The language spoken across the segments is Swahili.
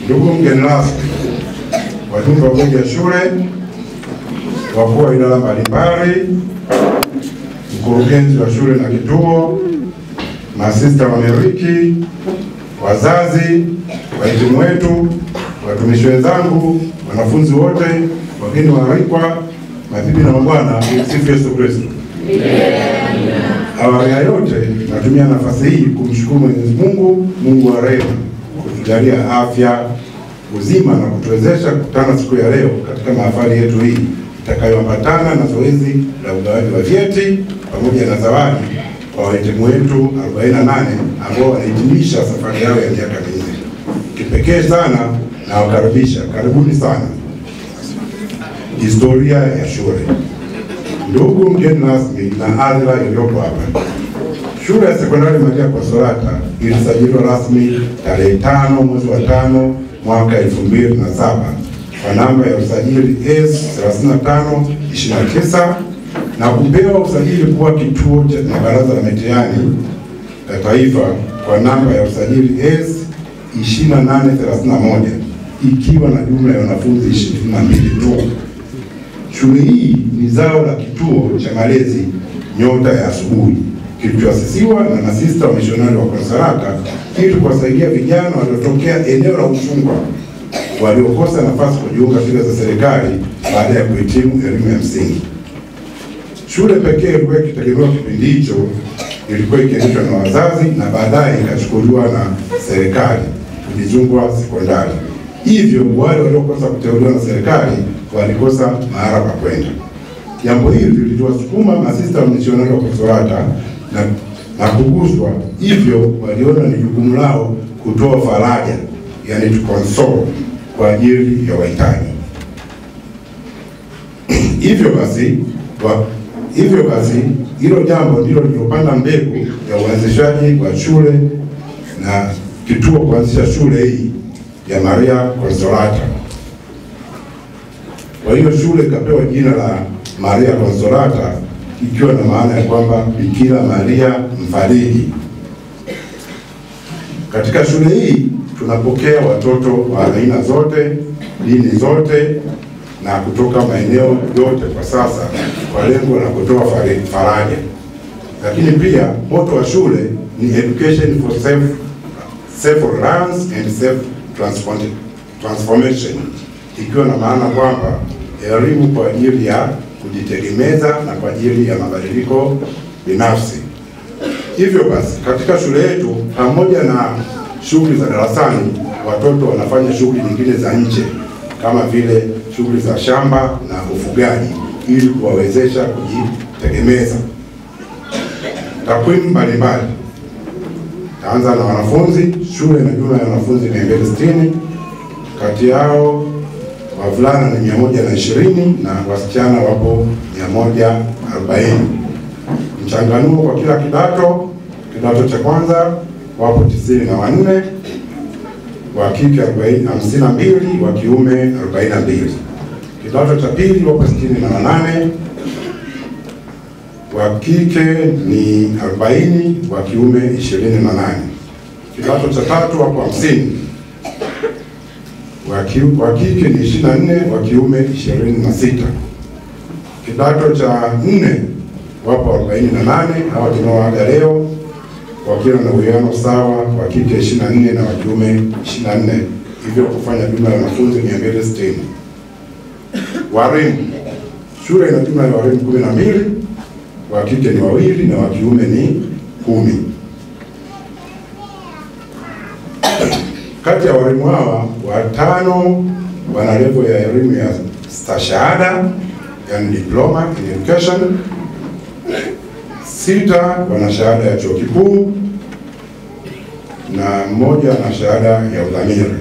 Ndugu mgeni rasmi, wajumbe wa bodi ya shule, wakuu wa idara mbalimbali, mkurugenzi wa shule na kituo, masista wa meriki, wazazi, wahitimu wetu, watumishi wenzangu, wanafunzi wote, wageni waalikwa, mabibi na mabwana, sifu Yesu Kristo. Awali ya yote, natumia nafasi hii kumshukuru Mwenyezi Mungu, Mungu wa rehema, kutujalia afya, uzima na kutuwezesha kukutana siku ya leo katika mahafali yetu hii itakayoambatana na zoezi la ugawaji wa vyeti pamoja na zawadi kwa wahitimu wetu 48 ambao wanahitimisha safari yao ya miaka 4. Kipekee sana na wakaribisha, karibuni sana. Historia ya shule. Ndugu mgeni rasmi na hadhira iliyopo hapa, shule ya sekondari Maria Consolata ilisajiliwa rasmi tarehe 5 mwezi wa 5 mwaka 2007 kwa namba ya usajili S3529 na kupewa usajili kuwa kituo cha baraza la mitihani la taifa kwa namba ya usajili S2831 ikiwa na jumla ya wanafunzi 22 tu. Shule hii ni zao la kituo cha malezi Nyota ya Asubuhi kilichoasisiwa na masista wa mishonari wa Consolata ili kuwasaidia vijana waliotokea eneo la Uchungwa waliokosa nafasi kujiunga shule za serikali baada ya kuhitimu elimu ya msingi. Shule pekee ilikuwa ikitegemewa kipindi hicho ilikuwa ikiendeshwa na wazazi na baadaye ikachukuliwa na serikali Udzungwa Sekondari. Hivyo wale waliokosa kuteuliwa na serikali walikosa mahali pa kwenda. Jambo hili liliwasukuma masista wa mishonari wa Consolata na kuguswa, hivyo waliona ni jukumu lao kutoa faraja, yani to console kwa ajili ya wahitaji. Hivyo basi hilo jambo ndilo lilopanda mbegu ya uanzishaji wa shule na kituo kuanzisha shule hii ya Maria Consolata. Kwa hiyo shule ikapewa jina la Maria Consolata ikiwa na maana ya kwamba Bikira Maria Mfariji. Katika shule hii tunapokea watoto wa aina zote, dini zote na kutoka maeneo yote kwa sasa kwa lengo la kutoa faraja. Lakini pia moto wa shule ni education for self reliance and self transformation, ikiwa na maana kwamba elimu kwa ajili ya kujitegemeza na kwa ajili ya mabadiliko binafsi. Hivyo basi katika shule yetu pamoja na shughuli za darasani, watoto wanafanya shughuli nyingine za nje kama vile shughuli za shamba na ufugaji ili kuwawezesha kujitegemeza. Takwimu mbalimbali. Taanza na wanafunzi. Shule ina jumla ya wanafunzi 260, kati yao wavulana ni 120 na wasichana wapo 140. Mchanganuo kwa kila kidato. Kidato cha kwanza wapo 94, wa kike 52, wa kiume 42. Kidato cha pili wapo 68, wa kike ni 40, wa kiume 28. Kidato cha tatu wapo 50, wa kike ni 24, wa kiume 26. Kidato cha 4 wapo 48, hawa tunaoaga leo wakiwa na uwiano sawa, wa kike 24 na wa kiume 24, hivyo kufanya jumla ya wanafunzi 260. Walimu. Shule ina jumla ya walimu 12, wa kike ni 2 na wa kiume ni 10. Kati ya walimu hawa 5 wana level ya elimu ya stashahada, yani diploma in education. 6 wana shahada ya chuo kikuu na 1 ana shahada ya udhamiri.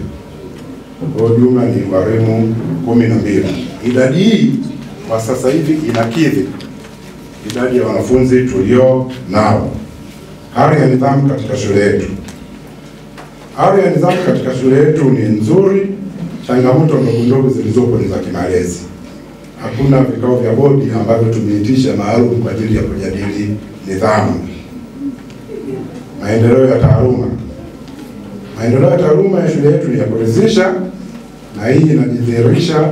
Kwa jumla ni walimu 12. Idadi hii kwa sasa hivi inakidhi idadi ya wanafunzi tulio nao. Hali ya nidhamu katika shule yetu. Hali ya nidhamu katika shule yetu ni nzuri. Changamoto ndogo zilizopo ni za kimalezi. Hakuna vikao vya bodi ambavyo tumeitisha maalum kwa ajili ya kujadili nidhamu. Maendeleo ya taaluma. Maendeleo ya taaluma ya shule yetu ni ya kuridhisha, na hii inajidhihirisha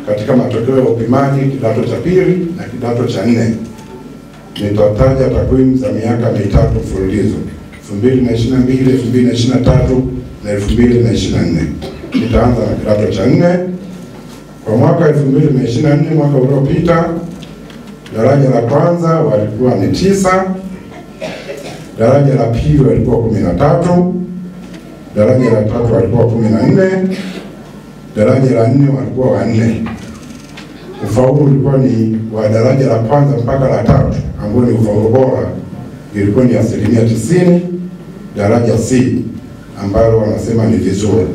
katika matokeo ya upimaji kidato cha pili na kidato cha 4. Nitataja takwimu za miaka mitatu mfululizo: 2022, 2023 na 2024. Nitaanza na kidato cha 4. Kwa mwaka 2024, mwaka uliopita, daraja la kwanza walikuwa ni 9, daraja la pili walikuwa 13, daraja la tatu walikuwa 14, daraja la 4 walikuwa 4. Ufaulu ulikuwa ni wa daraja la kwanza mpaka la 3, ambao ni ufaulu bora, ilikuwa ni 90%, daraja C ambalo wanasema ni vizuri.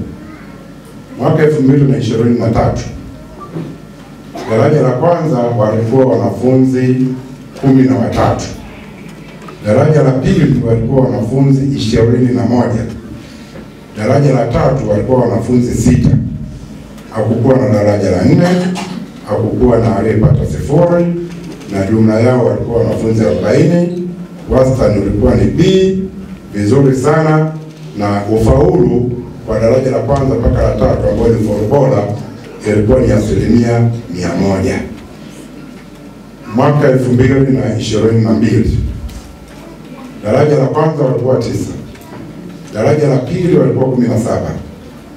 Mwaka 2023, daraja la kwanza walikuwa wanafunzi 13, daraja la pili walikuwa wanafunzi 21, daraja la tatu walikuwa wanafunzi 6. Hakukuwa na daraja la 4, hakukuwa na aliyepata 0, na jumla yao walikuwa wanafunzi 40. Wastani ulikuwa ni B, vizuri sana, na ufaulu kwa daraja la kwanza mpaka la 3 ambao ni ufaulu bora ilikuwa ni 100%. Mwaka 2022, daraja la kwanza walikuwa 9, daraja la pili walikuwa 17,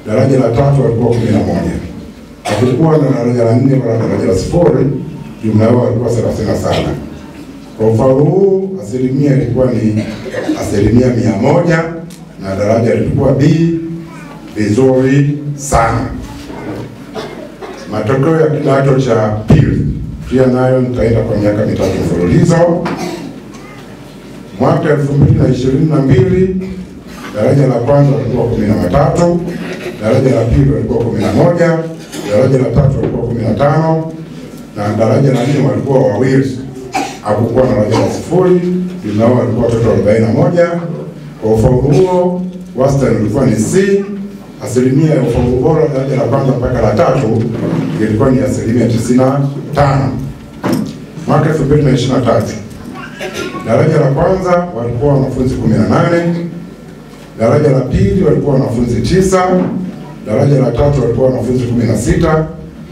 daraja la tatu walikuwa 11. Hakukuwa na daraja la 4 wala daraja la 0, jumla yao walikuwa 37. Kwa ufaulu huu asilimia ilikuwa ni 100%, na daraja lilikuwa B, vizuri sana. Matokeo ya kidato cha pili pia nayo nitaenda kwa miaka mitatu mfululizo. Mwaka 2022, daraja la kwanza walikuwa 13, daraja la pili walikuwa 11, daraja la tatu walikuwa 15, na daraja la 4 walikuwa 2. Hakukuwa na daraja la 0, jumla yao walikuwa watoto 41. Kwa ufaulu huo wastani ulikuwa ni C. Asilimia ya ufaulu bora daraja la kwanza mpaka la 3 ilikuwa ni 95%. Mwaka 2023, daraja la kwanza walikuwa wanafunzi 18, daraja la pili walikuwa wanafunzi 9, daraja la tatu walikuwa wanafunzi 16,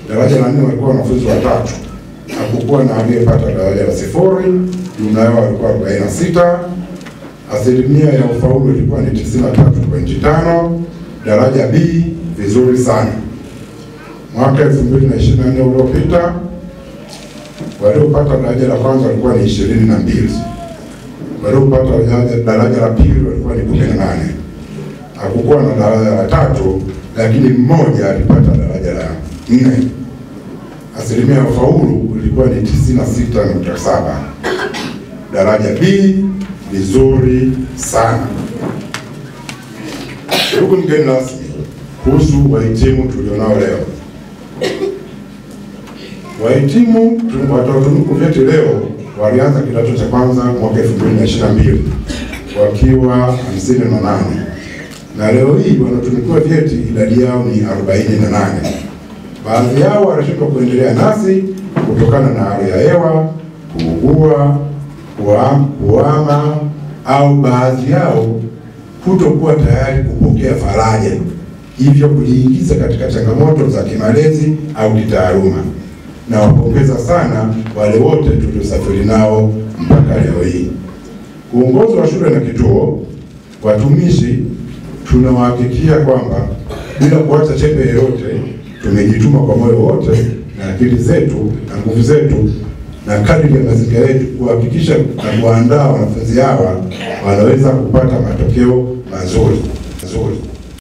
daraja la 4 walikuwa wanafunzi 3. Hakukuwa na aliyepata daraja la 0, jumla yao walikuwa 46. Asilimia ya ufaulu ilikuwa ni 93.5, daraja B, vizuri sana. Mwaka 2024 uliopita, waliopata daraja la kwanza walikuwa ni 22, waliopata daraja la pili walikuwa ni 18. Hakukuwa na daraja la 3, lakini mmoja alipata daraja la 4. Asilimia ya ufaulu ilikuwa ni 96.7, daraja B, vizuri sana. Ndugu mgeni rasmi, kuhusu wahitimu tulionao leo. Wahitimu wataotunuku vyeti leo walianza kidato cha kwanza mwaka 2022 wakiwa 58, na leo hii wanatunukiwa vyeti idadi yao ni 48. Baadhi yao wanashindwa kuendelea nasi kutokana na hali ya hewa, kuugua, kuhama, au baadhi yao kutokuwa tayari kupokea faraja, hivyo kujiingiza katika changamoto za kimalezi au kitaaluma. Na wapongeza sana wale wote tuliosafiri nao mpaka leo hii. Uongozi wa shule na kituo, watumishi, tunawahakikishia kwamba bila kuacha chembe yoyote tumejituma kwa moyo wote na akili zetu na nguvu zetu na kadri ya mazingira yetu kuhakikisha na kuandaa wanafunzi hawa wanaweza kupata matokeo mazuri.